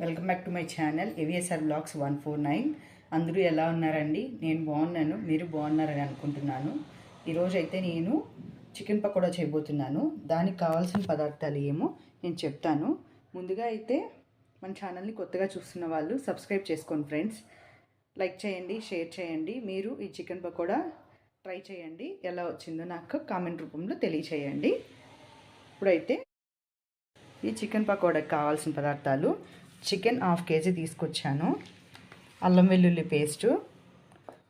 Welcome back to my channel AVSR blogs 149. అందరూ ఎలా ఉన్నారండి? నేను బాగున్నాను, మీరు బాగున్నారని అనుకుంటున్నాను. ఈరోజు అయితే నేను చికెన్ పకోడా చేయబోతున్నాను. దానికి కావాల్సిన పదార్థాలు ఏమో నేను చెప్తాను. ముందుగా అయితే మన ఛానల్ని కొత్తగా చూస్తున్న వాళ్ళు సబ్స్క్రైబ్ చేసుకోండి ఫ్రెండ్స్. లైక్ చేయండి, షేర్ చేయండి. మీరు ఈ చికెన్ పకోడా ట్రై చేయండి, ఎలా వచ్చిందో నాకు కామెంట్ రూపంలో తెలియచేయండి. ఇప్పుడైతే ఈ చికెన్ పకోడాకి కావాల్సిన పదార్థాలు: చికెన్ 1/2 kg తీసుకొచ్చాను, అల్లం వెల్లుల్లి పేస్టు,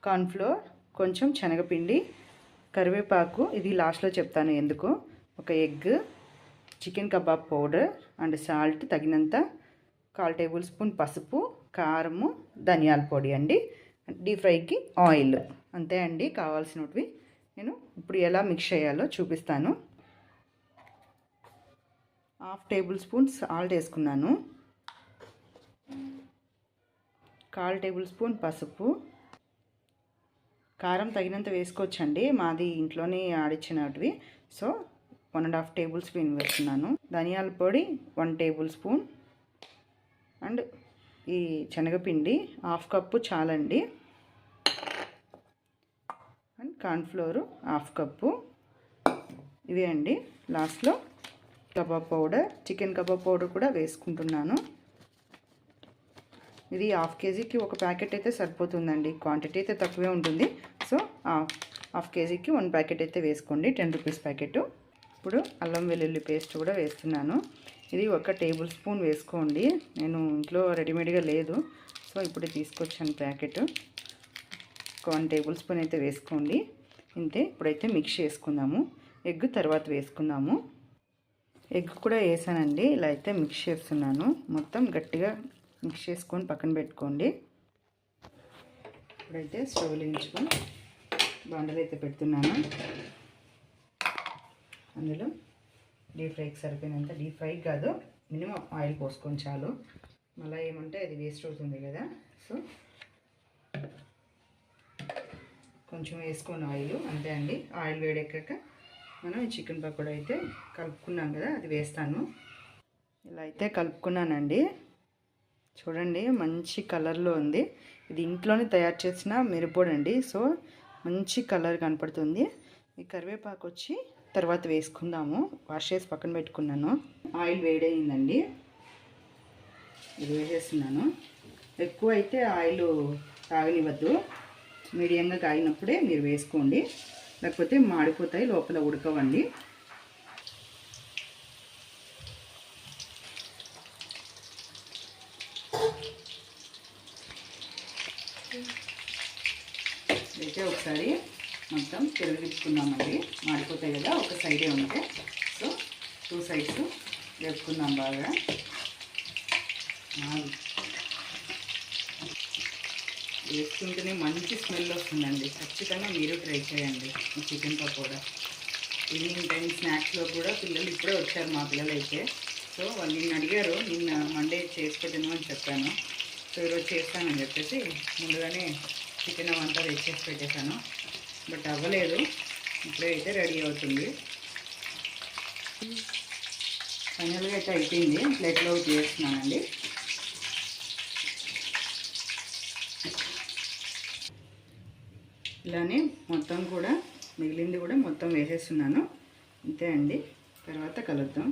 కార్న్ఫ్లోర్, కొంచెం శనగపిండి, కరివేపాకు, ఇది లాస్ట్లో చెప్తాను ఎందుకు, ఒక egg, chicken kebab powder and salt తగినంత, 1/4 టేబుల్ స్పూన్ పసుపు, కారము, ధనియాల పొడి అండి, డీప్ ఫ్రైకి ఆయిల్. అంతే అండి కావాల్సినవి. నేను ఇప్పుడు ఎలా మిక్స్ చేయాలో చూపిస్తాను. 1/2 టేబుల్ స్పూన్ సాల్ట్ వేసుకున్నాను, 1/4 టేబుల్ స్పూన్ పసుపు, కారం తగినంత వేసుకోవచ్చండి, మాది ఇంట్లోనే ఆడిచ్చినవి, సో 1.5 టేబుల్ స్పూన్ వేస్తున్నాను. ధనియాల పొడి 1 టేబుల్ స్పూన్ అండ్ ఈ శనగపిండి 1/2 కప్పు చాలండి, అండ్ కార్న్ఫ్లోరు 1/2 కప్పు. ఇవే అండి. లాస్ట్లో kebab powder, chicken kebab powder కూడా వేసుకుంటున్నాను. ఇది 1/2 kgకి ఒక ప్యాకెట్ అయితే సరిపోతుందండి, క్వాంటిటీ అయితే తక్కువే ఉంటుంది. సో 1/2 kgకి 1 ప్యాకెట్ అయితే వేసుకోండి, 10 రూపీస్ ప్యాకెట్. ఇప్పుడు అల్లం వెల్లుల్లి పేస్ట్ కూడా వేస్తున్నాను. ఇది 1 టేబుల్ స్పూన్ వేసుకోండి, నేను ఇంట్లో రెడీమేడ్గా లేదు, సో ఇప్పుడు తీసుకొచ్చాను ప్యాకెట్. 1 టేబుల్ స్పూన్ అయితే వేసుకోండి. ఇంతే. ఇప్పుడైతే మిక్స్ చేసుకుందాము. ఎగ్ తర్వాత వేసుకుందాము. ఎగ్ కూడా వేసానండి. ఇలా అయితే మిక్స్ చేస్తున్నాను. మొత్తం గట్టిగా మిక్స్ చేసుకొని పక్కన పెట్టుకోండి. ఇప్పుడైతే స్టవ్ వెలిగించుకొని బాండలు అయితే పెడుతున్నాను. అందులో డీప్ ఫ్రైకి సరిపోయినంత, డీప్ ఫ్రై కాదు, మినిమం ఆయిల్ పోసుకొని చాలు, మళ్ళీ ఏమంటే అది వేస్ట్ అవుతుంది కదా, సో కొంచెం వేసుకొని ఆయిల్. అంతే అండి. ఆయిల్ వేడెక్కాక మనం చికెన్ పకోడా అయితే కలుపుకున్నాం కదా, అది వేస్తాను. ఇలా అయితే కలుపుకున్నానండి. చూడండి మంచి కలర్లో ఉంది. ఇది ఇంట్లోనే తయారు చేసిన మిరప్పొడి అండి, సో మంచి కలర్ కనపడుతుంది. ఈ కరివేపాకు వచ్చి తర్వాత వేసుకుందాము. వాష్ చేసి పక్కన పెట్టుకున్నాను. ఆయిల్ వేడయిందండి, ఇది వేసేస్తున్నాను. ఎక్కువ అయితే ఆయిల్ తాగనివ్వద్దు, మీడియంగా కాగినప్పుడే మీరు వేసుకోండి, లేకపోతే మాడిపోతాయి, లోపల ఉడకవండి. అయితే ఒకసారి మొత్తం తిరగలించుకుందామండి, మాడిపోతాయి కదా ఒక సైడే ఉంటే, సో 2 సైడ్స్ వేపుకుందాం బాగా. వేసుకుంటేనే మంచి స్మెల్ వస్తుందండి. ఖచ్చితంగా మీరు ట్రై చేయండి ఈ చికెన్ పకోడా. ఈవినింగ్ టైం స్నాక్స్లో కూడా పిల్లలు ఇప్పుడే వచ్చారు, మా పిల్లలు అయితే. సో వాళ్ళు నిన్ను అడిగారు, నిన్న మండే చేసి పెట్టను అని చెప్పాను. సో ఈరోజు చేస్తానని చెప్పేసి ముందుగానే చికెన్ అవంతా తెచ్చేసి పెట్టేశాను, బట్ అవ్వలేదు. ఇప్పుడే అయితే రెడీ అవుతుంది. ఫైనల్గా అయితే అయిపోయింది. ప్లేట్లో చేస్తున్నానండి. ఇలానే మొత్తం కూడా మిగిలింది కూడా మొత్తం వేసేస్తున్నాను. అంతే అండి. తర్వాత కలుద్దాం.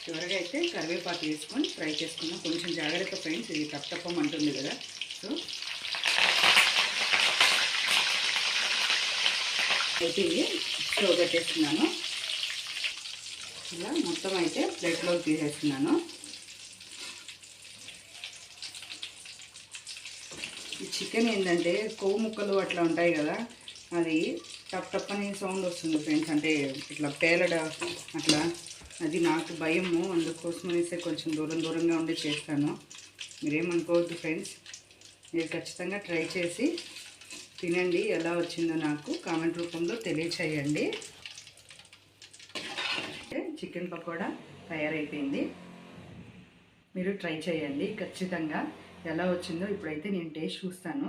చివరిగా అయితే కరివేపాకు వేసుకొని ఫ్రై చేసుకున్నాం. కొంచెం జాగ్రత్త ఫ్రెండ్స్, ఇది తప్పమంటుంది కదా, సో అయిపోయింది. స్టవ్ కట్టేస్తున్నాను. ఇలా మొత్తం అయితే ప్లేట్లోకి తీసేస్తున్నాను. ఈ చికెన్ ఏంటంటే కొవ్వు ముక్కలు అట్లా ఉంటాయి కదా, అది టప్ టప్ అని సౌండ్ వస్తుంది ఫ్రెండ్స్, అంటే ఇట్లా పేలడ అట్లా, అది నాకు భయము, అందుకోసం అనేసి కొంచెం దూరంగా ఉండి చేస్తాను. మీరేమనుకోవద్దు ఫ్రెండ్స్, మీరు ఖచ్చితంగా ట్రై చేసి తినండి. ఎలా వచ్చిందో నాకు కామెంట్ రూపంలో తెలియచేయండి. చికెన్ పకోడా తయారైపోయింది. మీరు ట్రై చేయండి ఖచ్చితంగా. ఎలా వచ్చిందో ఇప్పుడైతే నేను టేస్ట్ చూస్తాను.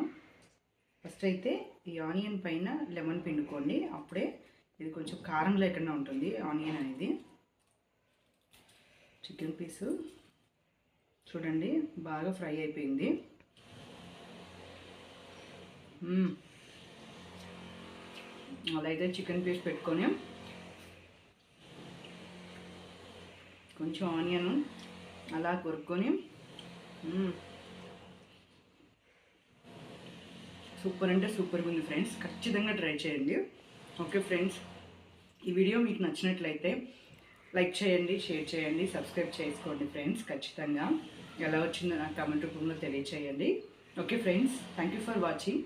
ఫస్ట్ అయితే ఈ ఆనియన్ పైన లెమన్ పిండుకోండి, అప్పుడే ఇది కొంచెం కారం లేకుండా ఉంటుంది ఆనియన్ అనేది. చికెన్ పీసు చూడండి బాగా ఫ్రై అయిపోయింది. అలా అయితే చికెన్ పీస్ పెట్టుకొని కొంచెం ఆనియన్ అలా కొరుక్కొని సూపర్ అంటే సూపర్గా ఉంది ఫ్రెండ్స్. ఖచ్చితంగా ట్రై చేయండి. ఓకే ఫ్రెండ్స్, ఈ వీడియో మీకు నచ్చినట్లయితే లైక్ చేయండి, షేర్ చేయండి, సబ్స్క్రైబ్ చేసుకోండి ఫ్రెండ్స్. ఖచ్చితంగా ఎలా వచ్చిందో నాకు కామెంట్ రూపంలో తెలియచేయండి. Okay friends, thank you for watching.